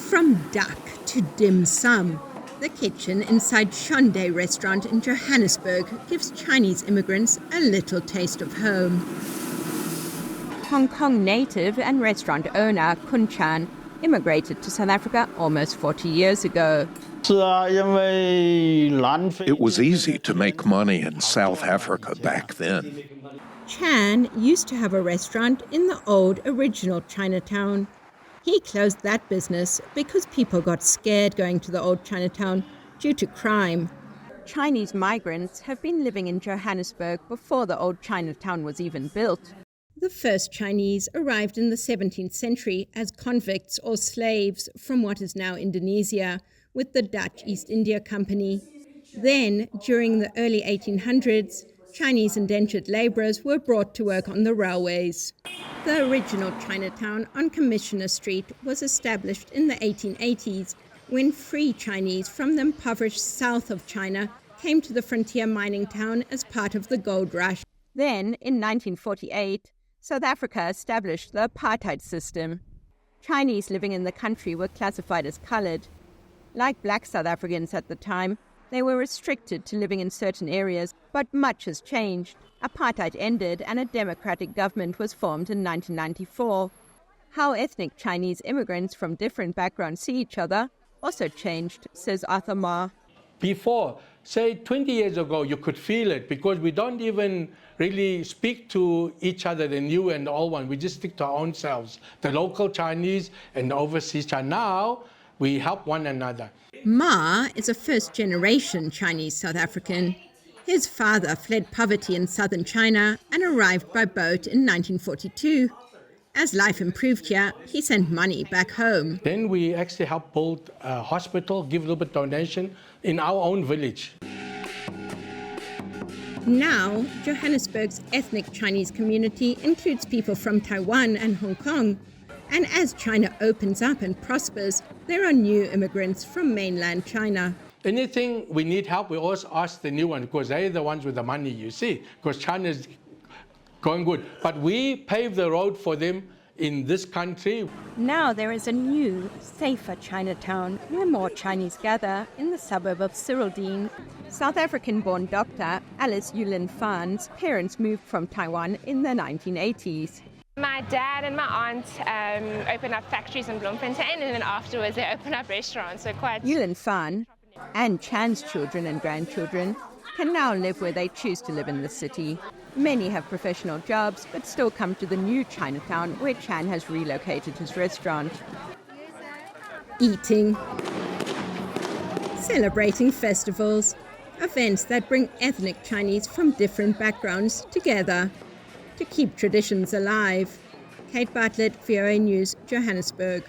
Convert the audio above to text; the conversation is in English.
From duck to dim sum, the kitchen inside Shondae restaurant in Johannesburg gives Chinese immigrants a little taste of home. Hong Kong native and restaurant owner Kun Chan immigrated to South Africa almost 40 years ago. It was easy to make money in South Africa back then. Chan used to have a restaurant in the old original Chinatown. He closed that business because people got scared going to the old Chinatown due to crime. Chinese migrants have been living in Johannesburg before the old Chinatown was even built. The first Chinese arrived in the 17th century as convicts or slaves from what is now Indonesia with the Dutch East India Company. Then, during the early 1800s, Chinese indentured labourers were brought to work on the railways. The original Chinatown on Commissioner Street was established in the 1880s when free Chinese from the impoverished south of China came to the frontier mining town as part of the gold rush. Then, in 1948, South Africa established the apartheid system. Chinese living in the country were classified as coloured. Like black South Africans at the time, they were restricted to living in certain areas, but much has changed. Apartheid ended and a democratic government was formed in 1994. How ethnic Chinese immigrants from different backgrounds see each other also changed, says Arthur Ma. Before, say 20 years ago, you could feel it because we don't even really speak to each other, the new and the old one. We just stick to our own selves, the local Chinese and the overseas Chinese. Now, we help one another. Ma is a first-generation Chinese South African. His father fled poverty in southern China and arrived by boat in 1942. As life improved here, he sent money back home. Then we actually helped build a hospital, give a little bit donation in our own village. Now, Johannesburg's ethnic Chinese community includes people from Taiwan and Hong Kong. And as China opens up and prospers, there are new immigrants from mainland China. Anything we need help, we always ask the new one because they're the ones with the money, you see, because China's going good. But we pave the road for them in this country. Now there is a new, safer Chinatown where more Chinese gather in the suburb of Cyrildene. South African-born doctor Alice Yulin Phan's parents moved from Taiwan in the 1980s. My dad and my aunt opened up factories in Bloemfontein, and then afterwards they opened up restaurants. So quite. Yulin Phan and Chan's children and grandchildren can now live where they choose to live in the city. Many have professional jobs, but still come to the new Chinatown where Chan has relocated his restaurant. Eating, celebrating festivals, events that bring ethnic Chinese from different backgrounds together to keep traditions alive. Kate Bartlett, VOANews, Johannesburg.